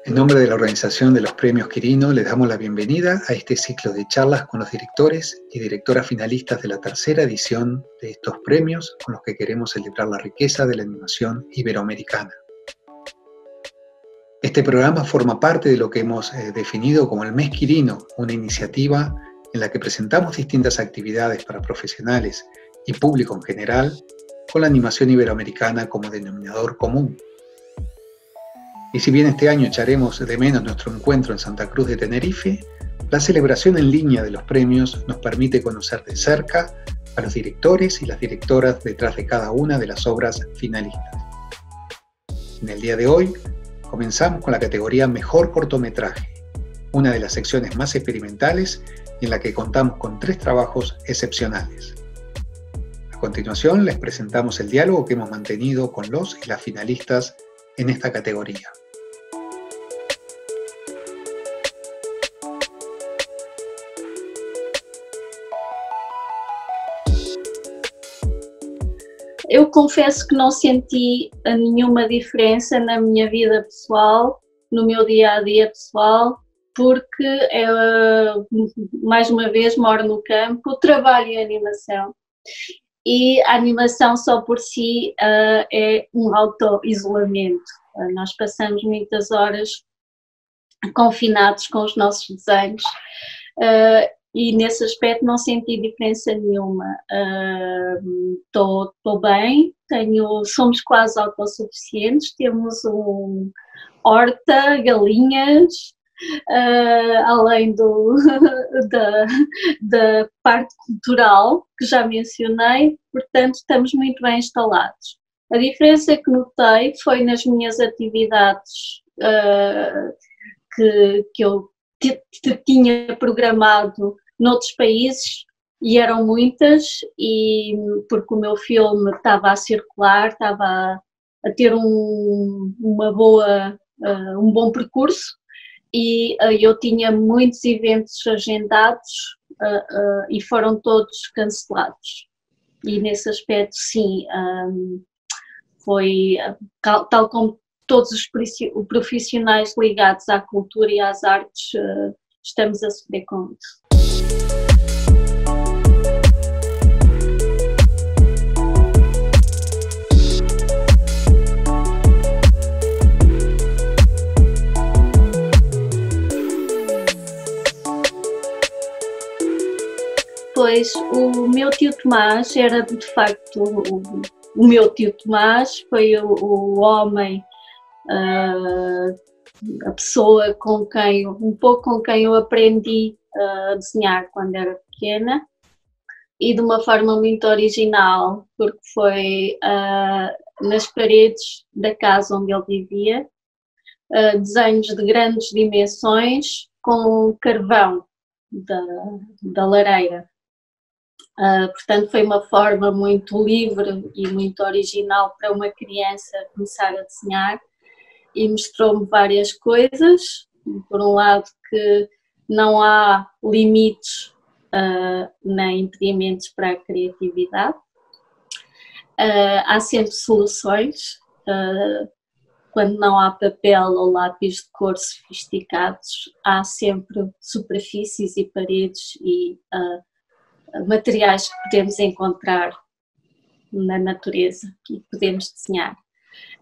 En nombre de la organización de los Premios Quirino, les damos la bienvenida a este ciclo de charlas con los directores y directoras finalistas de la tercera edición de estos premios, con los que queremos celebrar la riqueza de la animación iberoamericana. Este programa forma parte de lo que hemos definido como el Mes Quirino, una iniciativa en la que presentamos distintas actividades para profesionales y público en general, con la animación iberoamericana como denominador común. Y si bien este año echaremos de menos nuestro encuentro en Santa Cruz de Tenerife, la celebración en línea de los premios nos permite conocer de cerca a los directores y las directoras detrás de cada una de las obras finalistas. En el día de hoy, comenzamos con la categoría Mejor Cortometraje, una de las secciones más experimentales en la que contamos con 3 trabajos excepcionales. A continuación, les presentamos el diálogo que hemos mantenido con los y las finalistas en esta categoría. Eu confesso que não senti nenhuma diferença na minha vida pessoal, no meu dia-a-dia pessoal, porque mais uma vez moro no campo, trabalho em animação e a animação só por si é um auto-isolamento. Nós passamos muitas horas confinados com os nossos desenhos e nesse aspecto não senti diferença nenhuma. Estou bem, somos quase autossuficientes, temos horta, galinhas, além da parte cultural que já mencionei, portanto estamos muito bem instalados. A diferença que notei foi nas minhas atividades que eu tinha programado noutros países, e eram muitas, e porque o meu filme estava a circular, estava a ter um bom percurso, e eu tinha muitos eventos agendados e foram todos cancelados. E nesse aspecto, sim, foi tal como todos os profissionais ligados à cultura e às artes estamos a sofrer com isso. Pois o meu tio Tomás era de facto o meu tio Tomás, foi o homem, a pessoa com quem eu aprendi a desenhar quando era pequena, e de uma forma muito original, porque foi nas paredes da casa onde ele vivia, desenhos de grandes dimensões com carvão da lareira. Portanto, foi uma forma muito livre e muito original para uma criança começar a desenhar, e mostrou-me várias coisas. Por um lado, que não há limites nem impedimentos para a criatividade, há sempre soluções. Quando não há papel ou lápis de cor sofisticados, há sempre superfícies e paredes e materiais que podemos encontrar na natureza e podemos desenhar.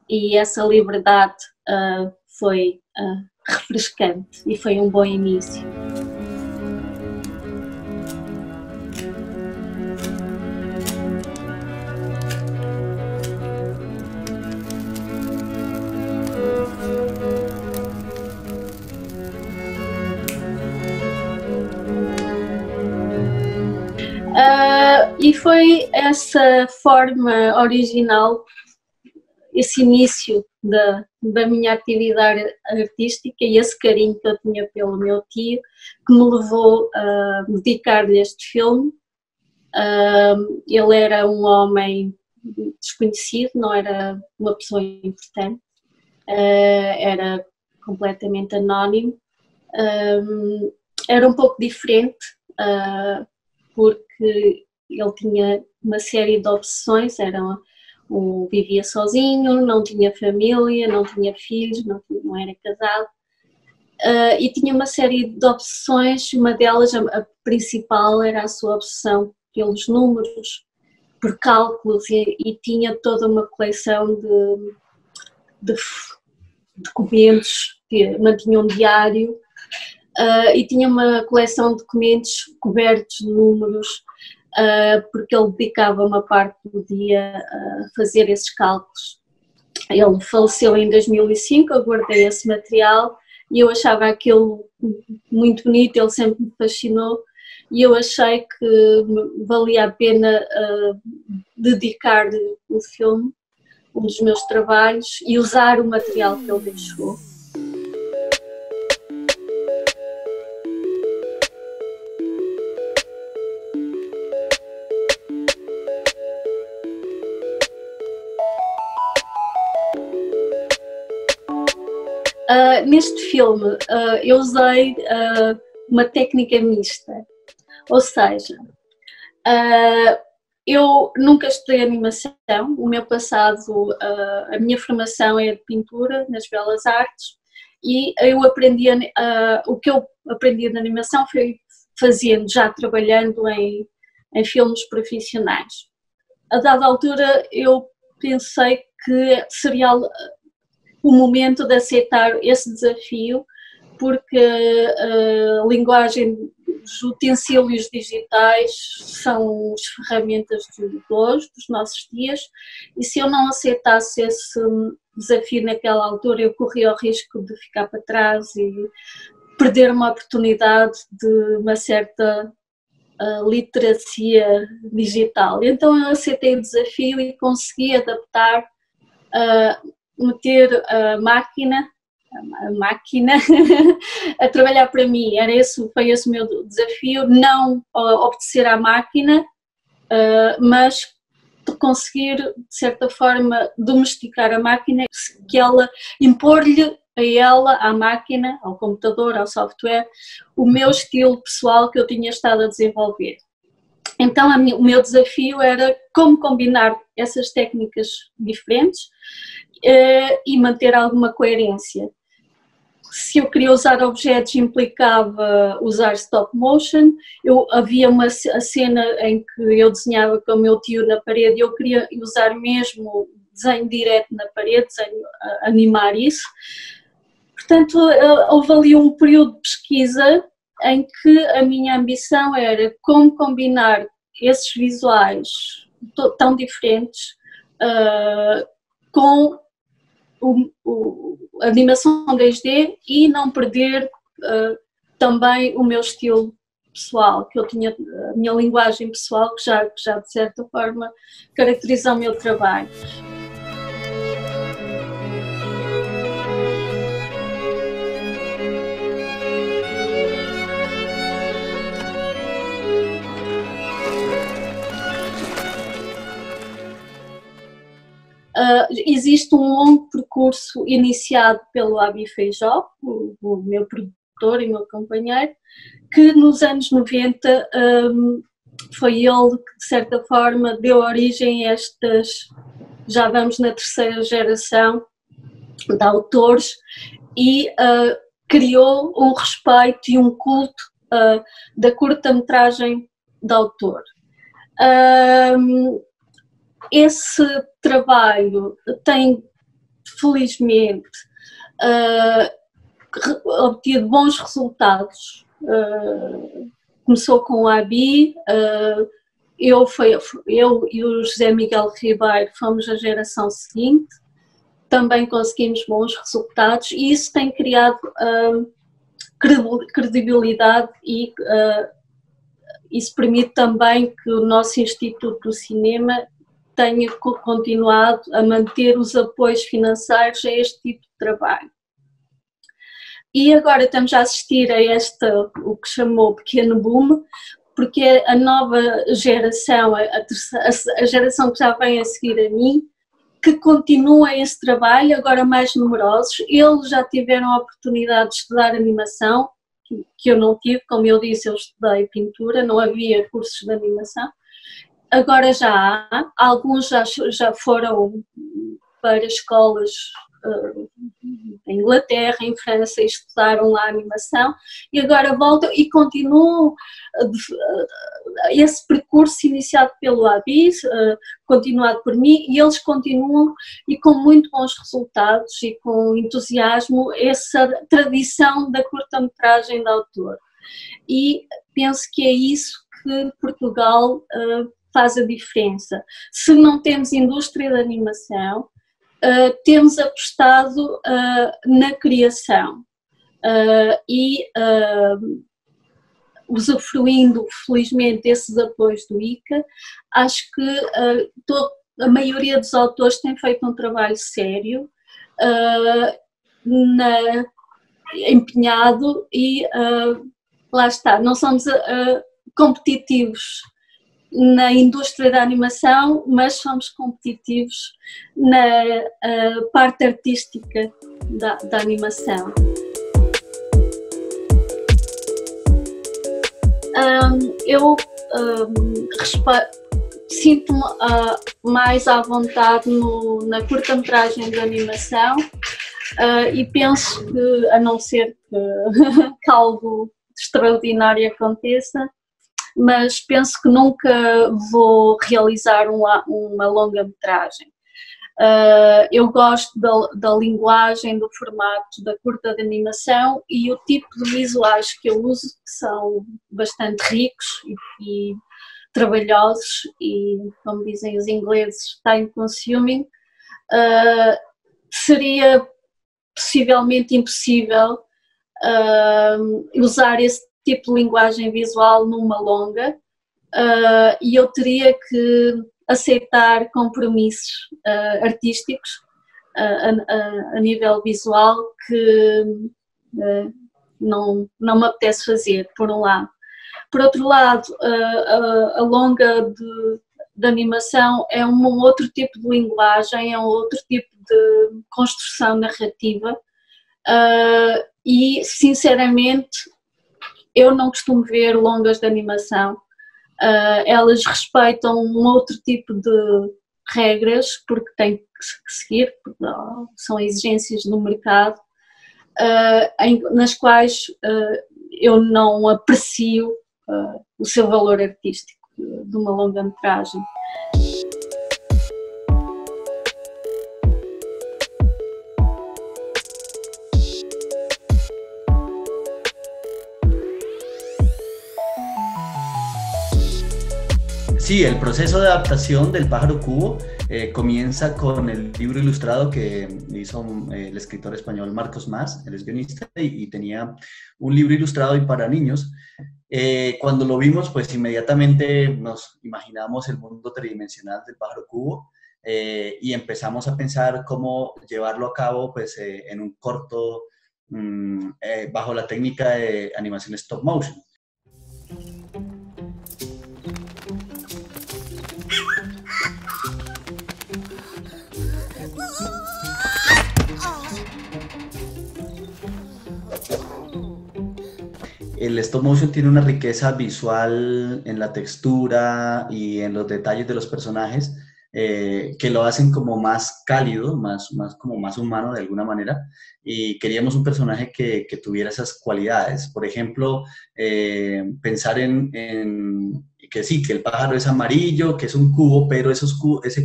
E essa liberdade foi refrescante e foi um bom início. E foi essa forma original, esse início da minha atividade artística e esse carinho que eu tinha pelo meu tio, que me levou a dedicar-lhe este filme. Ele era um homem desconhecido, não era uma pessoa importante, era completamente anónimo, era um pouco diferente, porque ele tinha uma série de obsessões, vivia sozinho, não tinha família, não tinha filhos, não era casado, e tinha uma série de obsessões, uma delas, a principal, era a sua obsessão pelos números, por cálculos, e tinha toda uma coleção de documentos, mantinha um diário, e tinha uma coleção de documentos cobertos de números, porque ele dedicava uma parte do dia a fazer esses cálculos. Ele faleceu em 2005, eu guardei esse material e eu achava aquilo muito bonito, ele sempre me fascinou e eu achei que valia a pena dedicar o filme, um dos meus trabalhos, e usar o material que ele deixou. Neste filme eu usei uma técnica mista, ou seja, eu nunca estudei animação, o meu passado, a minha formação é de pintura nas Belas Artes e eu aprendi, o que eu aprendi na animação foi fazendo, já trabalhando em filmes profissionais. A dada altura eu pensei que seria o momento de aceitar esse desafio, porque a linguagem dos utensílios digitais são as ferramentas de hoje, dos nossos dias, e se eu não aceitasse esse desafio naquela altura, eu corria o risco de ficar para trás e perder uma oportunidade de uma certa literacia digital. Então eu aceitei o desafio e consegui adaptar, meter a máquina a trabalhar para mim. Foi esse o meu desafio, não obedecer à máquina, mas conseguir, de certa forma, domesticar a máquina, que ela impor-lhe a ela, à máquina, ao computador, ao software, o meu estilo pessoal que eu tinha estado a desenvolver. Então o meu desafio era como combinar essas técnicas diferentes e manter alguma coerência. Se eu queria usar objetos, implicava usar stop motion. Havia uma cena em que eu desenhava com o meu tio na parede, eu queria usar mesmo desenho direto na parede, animar isso. Portanto, houve ali um período de pesquisa em que a minha ambição era como combinar esses visuais tão diferentes com a animação 2D e não perder também o meu estilo pessoal, que eu tinha, a minha linguagem pessoal, que já de certa forma caracteriza o meu trabalho. Existe um longo percurso iniciado pelo Abi Feijó, o meu produtor e meu companheiro, que nos anos 90 foi ele que, de certa forma, deu origem a estas, já vamos na terceira geração de autores, e criou um respeito e um culto da curta-metragem de autor. Esse trabalho tem, felizmente, obtido bons resultados. Começou com o Abi, eu e o José Miguel Ribeiro fomos a geração seguinte, também conseguimos bons resultados e isso tem criado credibilidade e isso permite também que o nosso Instituto do Cinema tenha continuado a manter os apoios financeiros a este tipo de trabalho. E agora estamos a assistir a o que chamou pequeno boom, porque a nova geração, a geração que já vem a seguir a mim, que continua esse trabalho, agora mais numerosos, eles já tiveram a oportunidade de estudar animação, que eu não tive, como eu disse, eu estudei pintura, não havia cursos de animação. Agora já há, alguns já foram para escolas em Inglaterra, em França, estudaram lá animação e agora voltam e continuam esse percurso iniciado pelo Abis, continuado por mim, e eles continuam e com muito bons resultados e com entusiasmo essa tradição da curta-metragem de autor. E penso que é isso que Portugal faz a diferença. Se não temos indústria de animação, temos apostado na criação e usufruindo felizmente desses apoios do ICA, acho que a maioria dos autores tem feito um trabalho sério, empenhado e lá está, não somos competitivos na indústria da animação, mas somos competitivos na parte artística da animação. Eu sinto-me mais à vontade na curta-metragem de animação e penso que, a não ser que algo extraordinário aconteça, mas penso que nunca vou realizar uma longa-metragem. Eu gosto da linguagem, do formato da curta de animação e o tipo de visuais que eu uso, que são bastante ricos e trabalhosos e, como dizem os ingleses, time-consuming. Seria possivelmente impossível usar esse tipo de linguagem visual numa longa e eu teria que aceitar compromissos artísticos a nível visual que não me apetece fazer, por um lado. Por outro lado, a longa de animação é um outro tipo de linguagem, é um outro tipo de construção narrativa e, sinceramente, eu não costumo ver longas de animação. Elas respeitam um outro tipo de regras, porque têm que seguir, porque são exigências do mercado, nas quais eu não aprecio o seu valor artístico de uma longa-metragem. Sí, el proceso de adaptación del Pájaro Cubo comienza con el libro ilustrado que hizo el escritor español Marcos Mas, él es guionista y tenía un libro ilustrado y para niños. Cuando lo vimos, pues inmediatamente nos imaginamos el mundo tridimensional del Pájaro Cubo y empezamos a pensar cómo llevarlo a cabo pues, en un corto bajo la técnica de animación stop motion. El stop motion tiene una riqueza visual en la textura y en los detalles de los personajes que lo hacen como más cálido, como más humano de alguna manera, y queríamos un personaje que tuviera esas cualidades. Por ejemplo, pensar en que sí, que el pájaro es amarillo, que es un cubo, pero ese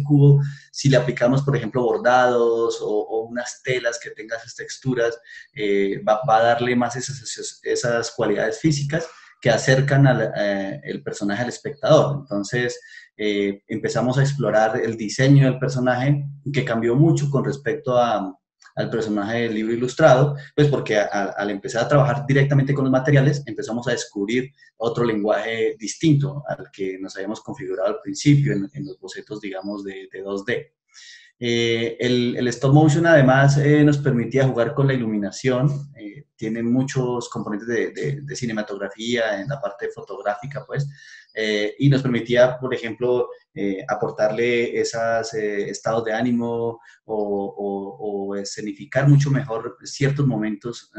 cubo, si le aplicamos, por ejemplo, bordados o unas telas que tengan esas texturas, va a darle más esas cualidades físicas que acercan el personaje al espectador. Entonces, empezamos a explorar el diseño del personaje, que cambió mucho con respecto al personaje del libro ilustrado, pues porque al empezar a trabajar directamente con los materiales, empezamos a descubrir otro lenguaje distinto al que nos habíamos configurado al principio en los bocetos, digamos, de 2D. El stop motion además nos permitía jugar con la iluminación, tiene muchos componentes de cinematografía en la parte fotográfica, pues, y nos permitía, por ejemplo, aportarle esos estados de ánimo o escenificar mucho mejor ciertos momentos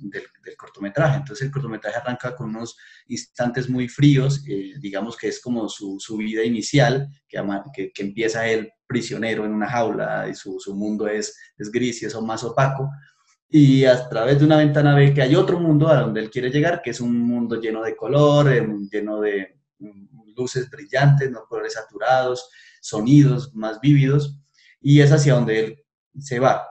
del cortometraje. Entonces el cortometraje arranca con unos instantes muy fríos, digamos que es como su vida inicial, que empieza él prisionero en una jaula y su mundo es gris y eso más opaco. Y a través de una ventana ve que hay otro mundo a donde él quiere llegar, que es un mundo lleno de color, lleno de luces brillantes, no colores saturados, sonidos más vívidos, y es hacia donde él se va.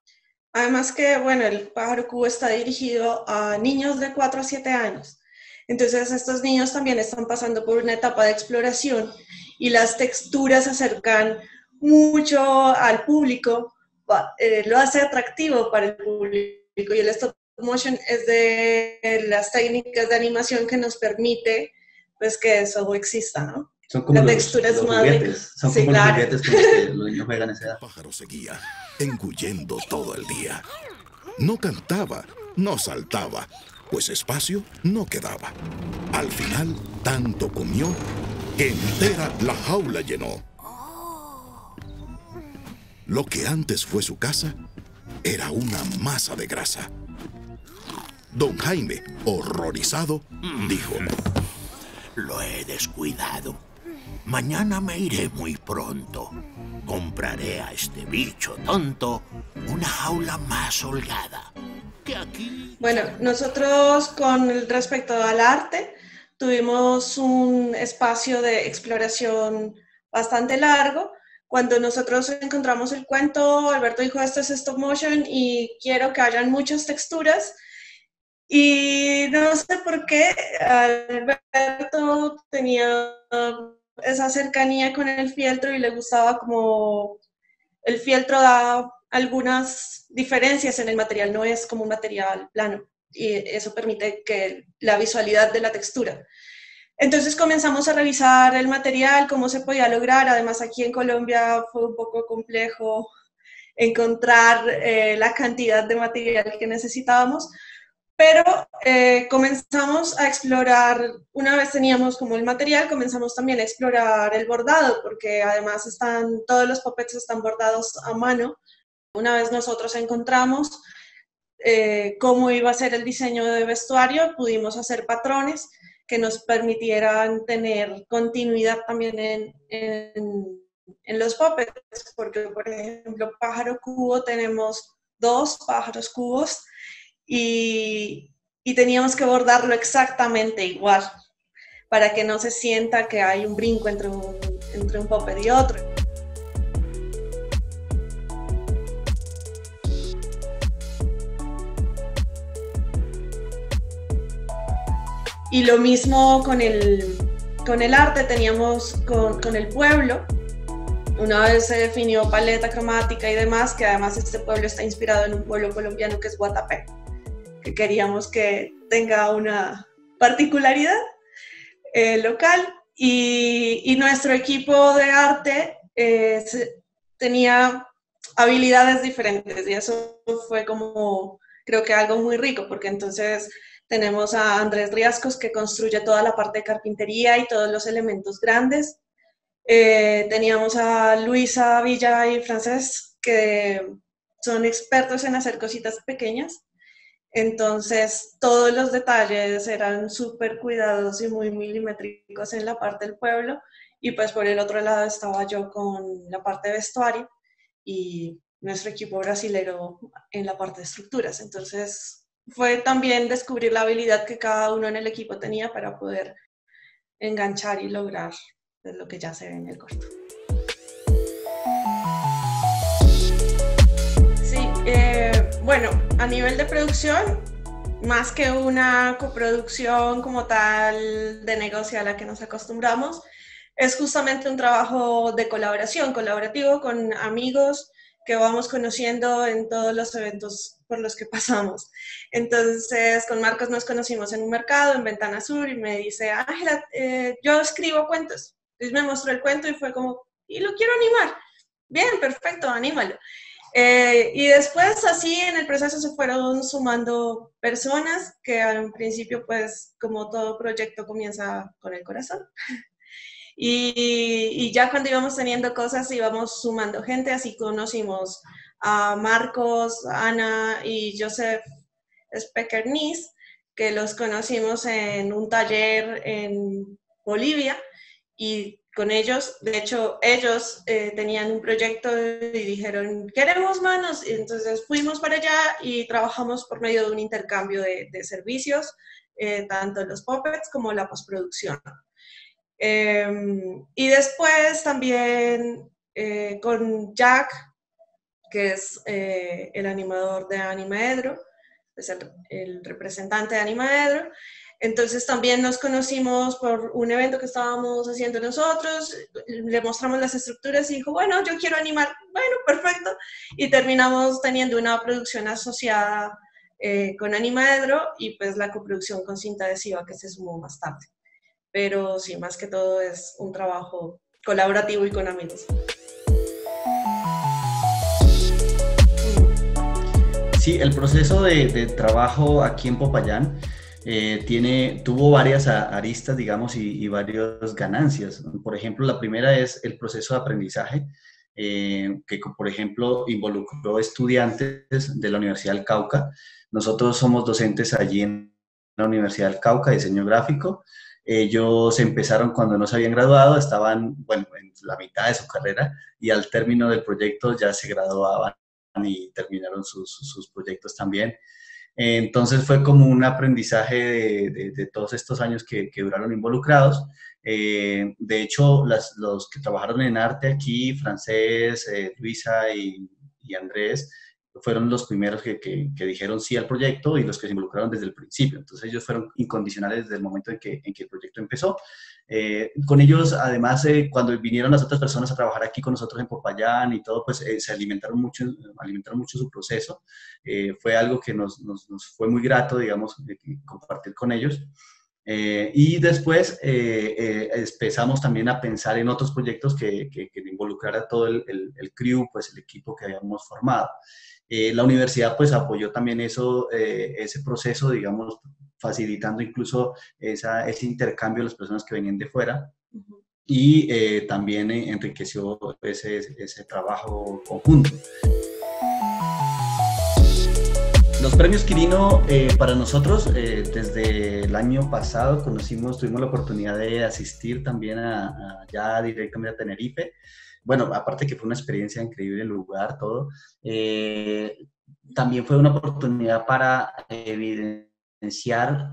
Además que, bueno, el pájaro cubo está dirigido a niños de 4 a 7 años. Entonces, estos niños también están pasando por una etapa de exploración y las texturas se acercan mucho al público, lo hace atractivo para el público, y el stop motion es de las técnicas de animación que nos permite pues que eso exista, ¿no? Son como la los textura es más juguetes, son sí, como claro. los juguetes con los que los niños juegan a esa edad. El pájaro seguía, engullendo todo el día. No cantaba, no saltaba, pues espacio no quedaba. Al final, tanto comió que entera la jaula llenó. Lo que antes fue su casa era una masa de grasa. Don Jaime, horrorizado, dijo: Lo he descuidado. Mañana me iré muy pronto. Compraré a este bicho tonto una jaula más holgada. Que aquí... Bueno, nosotros con respecto al arte tuvimos un espacio de exploración bastante largo. Cuando nosotros encontramos el cuento, Alberto dijo, esto es stop motion y quiero que hayan muchas texturas. Y no sé por qué Alberto tenía esa cercanía con el fieltro y le gustaba como el fieltro da algunas diferencias en el material, no es como un material plano y eso permite que la visualidad de la textura. Entonces comenzamos a revisar el material, cómo se podía lograr. Además aquí en Colombia fue un poco complejo encontrar la cantidad de material que necesitábamos, pero comenzamos a explorar, una vez teníamos como el material, comenzamos también a explorar el bordado, porque además todos los puppets están bordados a mano. Una vez nosotros encontramos cómo iba a ser el diseño de vestuario, pudimos hacer patrones que nos permitieran tener continuidad también en los puppets, porque por ejemplo pájaro cubo tenemos 2 pájaros cubos y teníamos que bordarlo exactamente igual para que no se sienta que hay un brinco entre un puppet y otro. Y lo mismo con el arte, teníamos con el pueblo. Una vez se definió paleta cromática y demás, que además este pueblo está inspirado en un pueblo colombiano que es Guatapé, que queríamos que tenga una particularidad local. Y nuestro equipo de arte tenía habilidades diferentes y eso fue como, creo que algo muy rico, porque entonces tenemos a Andrés Riascos que construye toda la parte de carpintería y todos los elementos grandes. Teníamos a Luisa Villa y Francés que son expertos en hacer cositas pequeñas. Entonces todos los detalles eran súper cuidados y muy milimétricos en la parte del pueblo. Y pues por el otro lado estaba yo con la parte de vestuario y nuestro equipo brasilero en la parte de estructuras. Entonces fue también descubrir la habilidad que cada uno en el equipo tenía para poder enganchar y lograr lo que ya se ve en el corto. Sí, bueno, a nivel de producción, más que una coproducción como tal de negocio a la que nos acostumbramos, es justamente un trabajo de colaboración, colaborativo con amigos que vamos conociendo en todos los eventos por los que pasamos. Entonces, con Marcos nos conocimos en un mercado, en Ventana Sur, y me dice, Ángela, yo escribo cuentos. Entonces me mostró el cuento y fue como, y lo quiero animar. Bien, perfecto, anímalo. Y después, así, en el proceso se fueron sumando personas que al principio, pues, como todo proyecto, comienza con el corazón. Y ya cuando íbamos teniendo cosas, íbamos sumando gente, así conocimos a Marcos, Ana y Joseph Spekernis, que los conocimos en un taller en Bolivia, y con ellos. De hecho, ellos tenían un proyecto y dijeron, queremos manos. Y entonces fuimos para allá y trabajamos por medio de un intercambio de servicios, tanto los puppets como la postproducción. Y después también con Jack, que es el animador de Animaedro, es el representante de Animaedro. Entonces también nos conocimos por un evento que estábamos haciendo nosotros, le mostramos las estructuras y dijo, bueno, yo quiero animar, bueno, perfecto. Y terminamos teniendo una producción asociada con Animaedro y pues la coproducción con Cinta Adhesiva, que se sumó más tarde. Pero sí, más que todo es un trabajo colaborativo y con amigos. Sí, el proceso de trabajo aquí en Popayán tuvo varias aristas, digamos, y varias ganancias. Por ejemplo, la primera es el proceso de aprendizaje, que, por ejemplo, involucró estudiantes de la Universidad del Cauca. Nosotros somos docentes allí en la Universidad del Cauca, diseño gráfico. Ellos empezaron cuando no se habían graduado, estaban, bueno, en la mitad de su carrera, y al término del proyecto ya se graduaban y terminaron sus proyectos también. Entonces fue como un aprendizaje de todos estos años que duraron involucrados. De hecho, los que trabajaron en arte aquí, Francés, Luisa y Andrés, fueron los primeros que dijeron sí al proyecto y los que se involucraron desde el principio. Entonces ellos fueron incondicionales desde el momento en que el proyecto empezó. Con ellos, además, cuando vinieron las otras personas a trabajar aquí con nosotros en Popayán y todo, pues se alimentaron mucho su proceso. Fue algo que nos fue muy grato, digamos, compartir con ellos. Y después empezamos también a pensar en otros proyectos que involucrara todo el crew, pues el equipo que habíamos formado. La universidad pues apoyó también ese proceso, digamos, facilitando incluso ese intercambio de las personas que venían de fuera. Y también enriqueció ese trabajo conjunto. Los premios Quirino para nosotros, desde el año pasado tuvimos la oportunidad de asistir también ya directamente a Tenerife. Bueno, aparte que fue una experiencia increíble el lugar, todo. También fue una oportunidad para evidenciar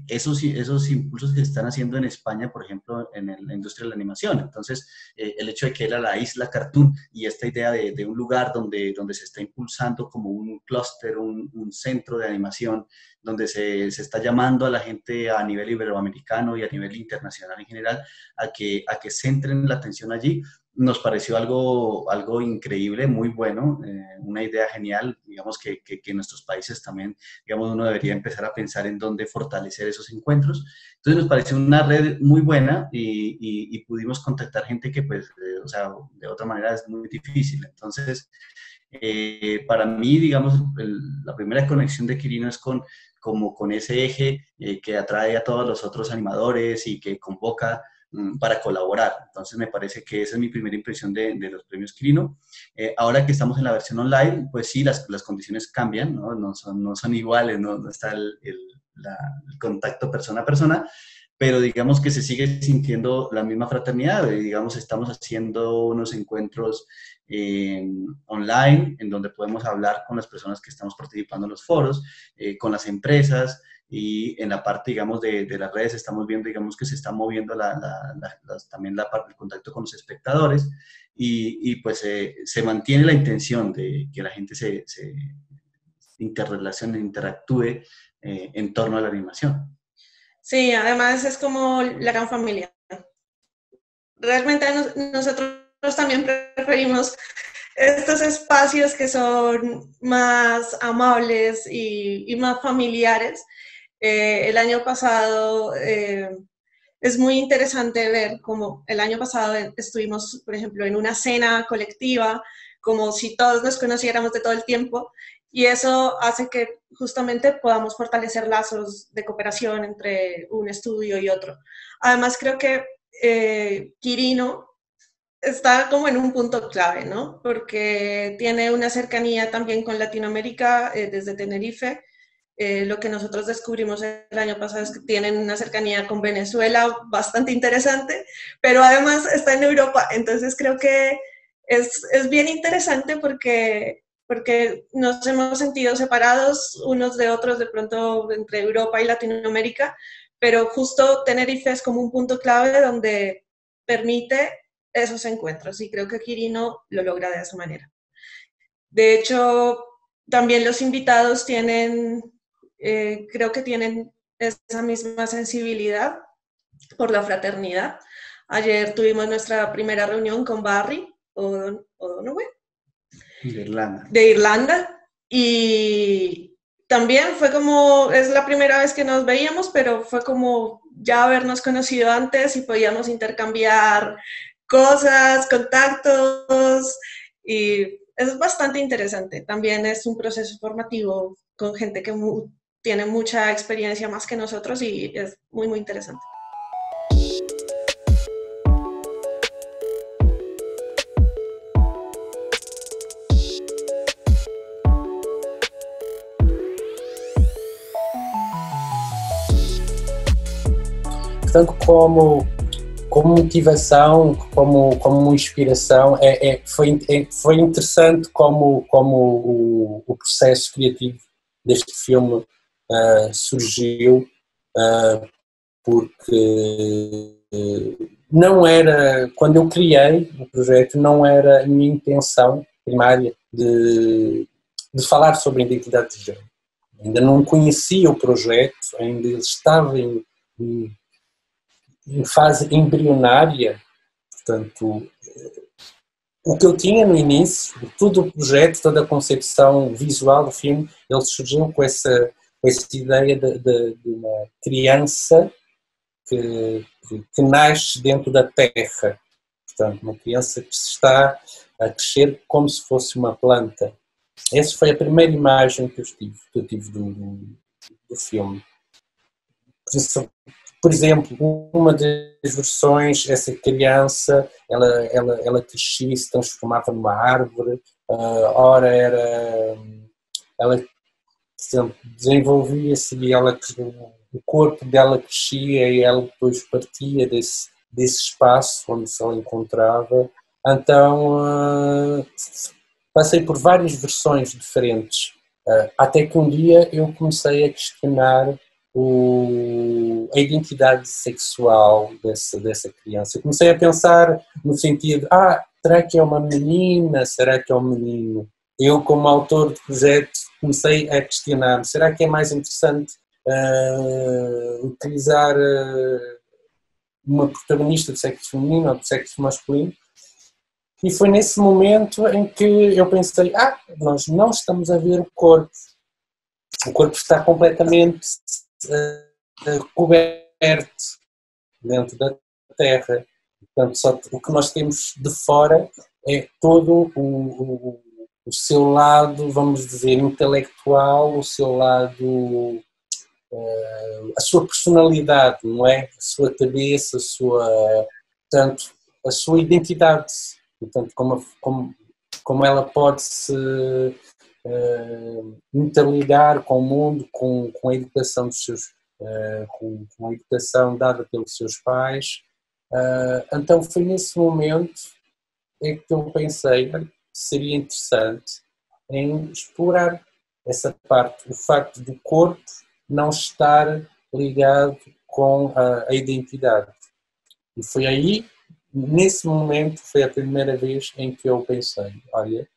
esos impulsos que se están haciendo en España, por ejemplo, en la industria de la animación. Entonces, el hecho de que era la isla Cartoon y esta idea de un lugar donde se está impulsando como un clúster, un centro de animación, donde se está llamando a la gente a nivel iberoamericano y a nivel internacional en general a que centren la atención allí, nos pareció algo increíble, muy bueno, una idea genial, digamos que en nuestros países también, digamos, uno debería empezar a pensar en dónde fortalecer esos encuentros. Entonces nos pareció una red muy buena y pudimos contactar gente que pues, o sea, de otra manera es muy difícil. Entonces, para mí, digamos, la primera conexión de Quirino es con ese eje que atrae a todos los otros animadores y que convoca para colaborar. Entonces me parece que esa es mi primera impresión de los premios Quirino. Ahora que estamos en la versión online, pues sí, las condiciones cambian, no son iguales, no está el contacto persona a persona, pero digamos que se sigue sintiendo la misma fraternidad. Digamos, estamos haciendo unos encuentros online en donde podemos hablar con las personas que estamos participando en los foros, con las empresas, y en la parte, digamos, de las redes estamos viendo, digamos, que se está moviendo también la parte del contacto con los espectadores y pues se mantiene la intención de que la gente se interrelacione, interactúe en torno a la animación. Sí, además es como la gran familia. Realmente nosotros también preferimos estos espacios que son más amables y más familiares. El año pasado es muy interesante ver cómo el año pasado estuvimos, por ejemplo, en una cena colectiva, como si todos nos conociéramos de todo el tiempo, y eso hace que justamente podamos fortalecer lazos de cooperación entre un estudio y otro. Además, creo que Quirino está como en un punto clave, ¿no? Porque tiene una cercanía también con Latinoamérica desde Tenerife. Lo que nosotros descubrimos el año pasado es que tienen una cercanía con Venezuela bastante interesante, pero además está en Europa, entonces creo que es bien interesante porque nos hemos sentido separados unos de otros, de pronto entre Europa y Latinoamérica, pero justo Tenerife es como un punto clave donde permite esos encuentros y creo que Quirino lo logra de esa manera. De hecho, también los invitados tienen, creo que tienen esa misma sensibilidad por la fraternidad. Ayer tuvimos nuestra primera reunión con Barry O'Donoghue de Irlanda y también fue como, es la primera vez que nos veíamos, pero fue como ya habernos conocido antes y podíamos intercambiar cosas, contactos y es bastante interesante. También es un proceso formativo con gente que tiene mucha experiencia más que nosotros y es muy, muy interesante. Tanto como motivação, como inspiração, foi interessante como o processo criativo deste filme surgiu, porque não era, quando eu criei o projeto, não era a minha intenção primária de falar sobre a identidade de género. Ainda não conhecia o projeto, ainda estava em fase embrionária, portanto, o que eu tinha no início, todo o projeto, toda a concepção visual do filme, ele surgiu com essa ideia de uma criança que nasce dentro da terra, portanto, uma criança que está a crescer como se fosse uma planta. Essa foi a primeira imagem que eu tive do filme. Por exemplo, uma das versões, essa criança, ela crescia e se transformava numa árvore, ora ela desenvolvia-se e o corpo dela crescia e ela depois partia desse espaço onde se ela encontrava. Então, passei por várias versões diferentes, até que um dia eu comecei a questionar a identidade sexual dessa criança. Eu comecei a pensar no sentido, será que é uma menina, será que é um menino? Eu, como autor do projeto, comecei a questionar, será que é mais interessante utilizar uma protagonista de sexo feminino ou de sexo masculino? E foi nesse momento em que eu pensei, nós não estamos a ver o corpo. O corpo está completamente coberto dentro da Terra. Portanto, só o que nós temos de fora é todo o seu lado, vamos dizer, intelectual, o seu lado, a sua personalidade, não é? A sua cabeça, portanto, a sua identidade. Portanto, como ela pode se interligar com o mundo, com a educação dos seus, com a educação dada pelos seus pais. Então foi nesse momento em que eu pensei que seria interessante em explorar essa parte, o facto do corpo não estar ligado com a identidade. E foi aí, nesse momento, foi a primeira vez em que eu pensei, olha,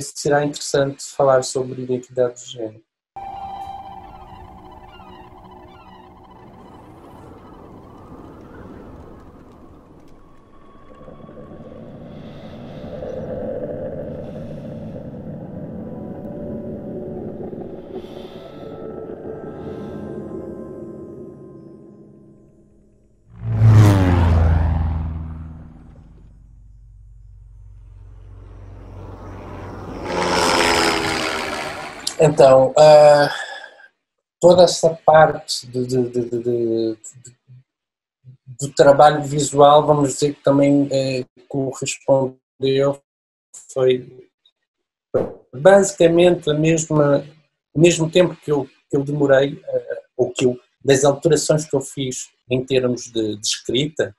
será interessante falar sobre identidade de género. Então, toda essa parte do trabalho visual, vamos dizer que também correspondeu, foi basicamente a mesma mesmo tempo que eu demorei, das alterações que eu fiz em termos de escrita,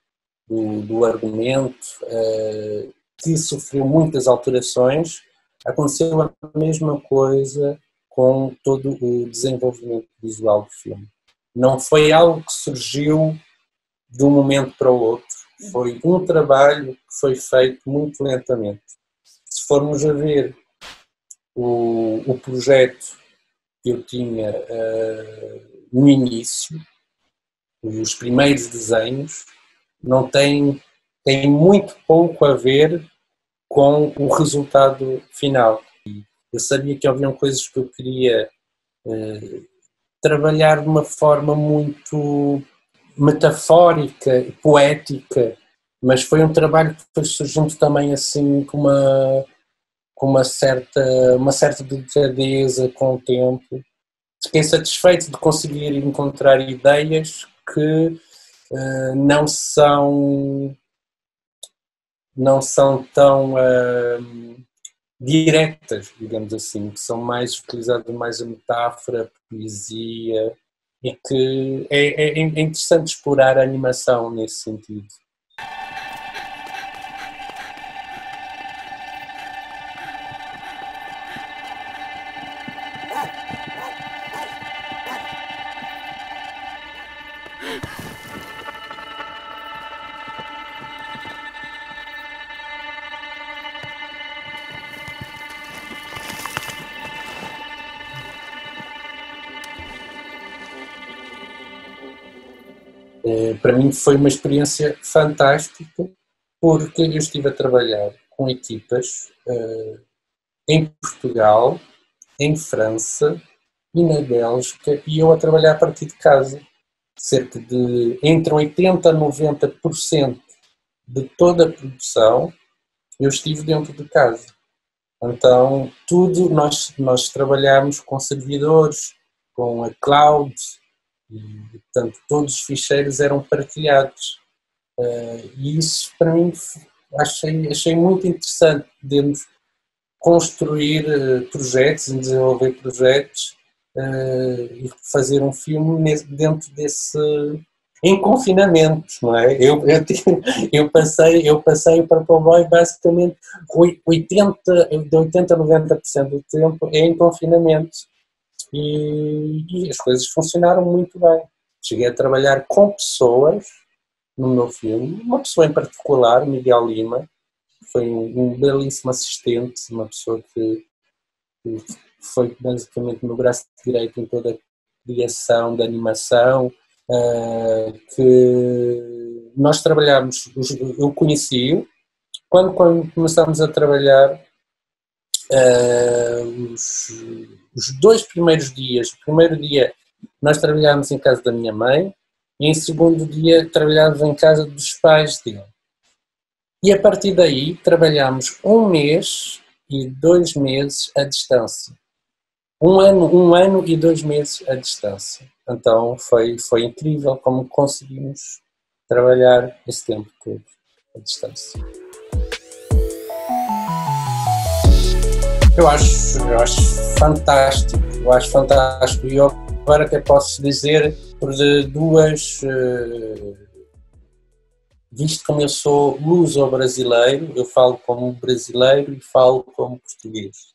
do argumento, que sofreu muitas alterações, aconteceu a mesma coisa com todo o desenvolvimento visual do filme. Não foi algo que surgiu de um momento para o outro, foi um trabalho que foi feito muito lentamente. Se formos a ver o projeto que eu tinha no início, os primeiros desenhos, não tem muito pouco a ver com o resultado final. Eu sabia que haviam coisas que eu queria trabalhar de uma forma muito metafórica e poética, mas foi um trabalho que foi surgindo também assim com uma certa delicadeza com o tempo. Fiquei satisfeito de conseguir encontrar ideias que não são tão diretas, digamos assim, que são mais utilizadas mais a metáfora, a poesia, e que é interessante explorar a animação nesse sentido. Para mim foi uma experiência fantástica, porque eu estive a trabalhar com equipas em Portugal, em França e na Bélgica, e eu a trabalhar a partir de casa. Cerca de entre 80% a 90% de toda a produção eu estive dentro de casa. Então, tudo nós trabalhamos com servidores, com a cloud, e, portanto, todos os ficheiros eram partilhados. E isso, para mim, achei muito interessante. Podemos construir projetos, desenvolver projetos e fazer um filme dentro desse... em confinamento, não é? Eu passei para Playboy basicamente de 80% a 90% do tempo é em confinamento e as coisas funcionaram muito bem. Cheguei a trabalhar com pessoas no meu filme, uma pessoa em particular, Miguel Lima, foi um belíssimo assistente, uma pessoa que foi basicamente no braço direito em toda a criação da animação, que nós trabalhámos, eu conheci-o, quando começámos a trabalhar os 2 primeiros dias. O primeiro dia nós trabalhámos em casa da minha mãe e em segundo dia trabalhámos em casa dos pais dele. E a partir daí trabalhámos 1 mês e 2 meses à distância. 1 ano e 2 meses à distância. Então foi incrível como conseguimos trabalhar esse tempo todo à distância. Eu acho fantástico, e eu agora até posso dizer por duas, visto como eu sou luso-brasileiro, eu falo como brasileiro e falo como português.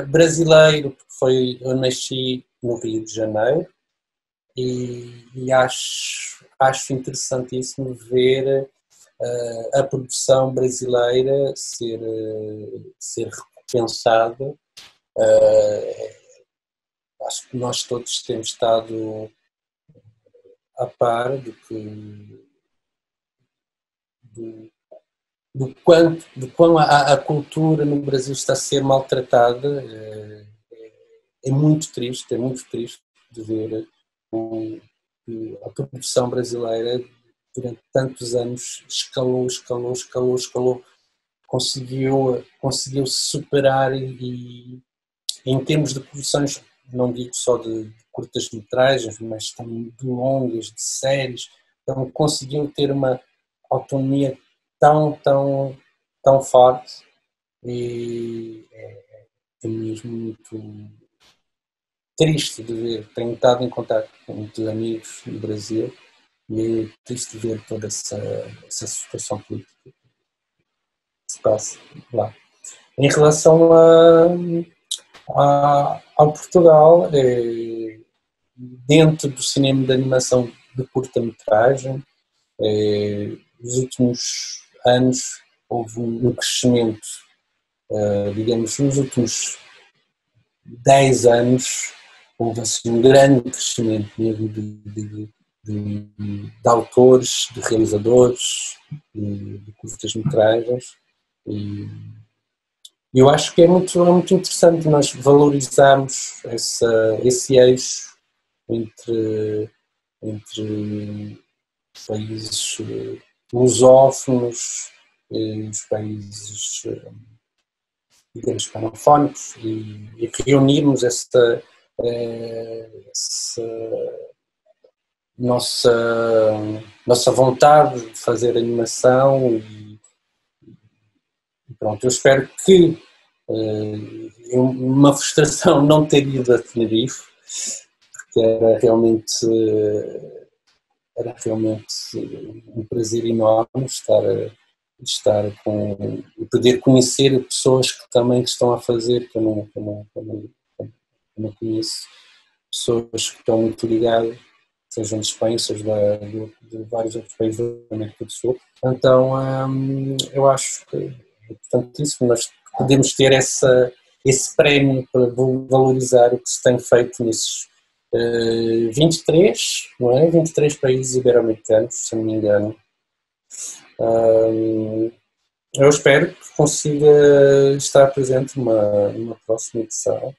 Brasileiro, porque eu nasci no Rio de Janeiro e acho interessantíssimo ver a produção brasileira ser repensada. Acho que nós todos temos estado a par do quão a cultura no Brasil está a ser maltratada. É muito triste de ver a produção brasileira durante tantos anos escalou, conseguiu superar e em termos de produções, não digo só de curtas-metragens, mas também de longas, de séries, então conseguiu ter uma autonomia tão forte e é mesmo muito triste de ver, tenho estado em contato com muitos amigos no Brasil e é triste ver toda essa situação política que se passa lá. Em relação ao Portugal, dentro do cinema de animação de curta-metragem, nos últimos anos houve um crescimento, digamos, nos últimos 10 anos houve assim, um grande crescimento mesmo de autores, de realizadores, de curtas-metragens, e eu acho que é muito interessante nós valorizarmos esse eixo entre países lusófonos e os países, digamos, hispanofónicos e reunirmos essa nossa vontade de fazer animação e pronto, eu espero que uma frustração não ter ido a Tenerife, porque era realmente um prazer enorme estar com e poder conhecer pessoas que também estão a fazer, que eu não conheço, pessoas que estão muito ligadas, sejam de Espanha, sejam de vários outros países da América do Sul. Então, eu acho que é importantíssimo nós podemos ter esse prémio para valorizar o que se tem feito nesses 23, não é? 23 países ibero-americanos, se não me engano. Eu espero que consiga estar presente numa próxima edição